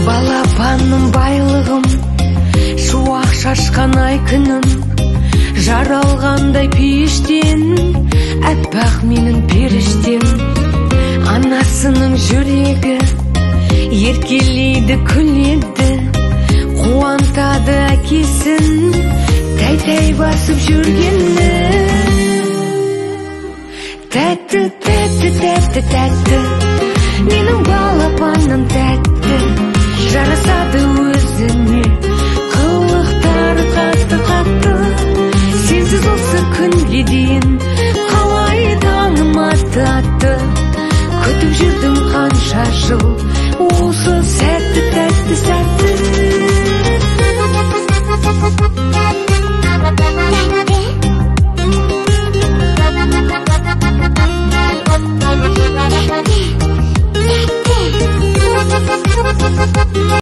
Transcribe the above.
Балапаным байлығым, шуақ шашқан ай күнім, жаралғандай пештен, әппақ менің періштем. Анасының жүрегі еркелейді, күледі, қуантады әкесін, тәй-тәй басып жүргені. Тәтті, тәтті, тәтті, тәтті, менің балапаным тәтті, жарасады өзіне, қылықтары қатты-қатты. Сенсіз осы күнге дейін қалай таңым атты, күтіп жүрдім қанша жыл.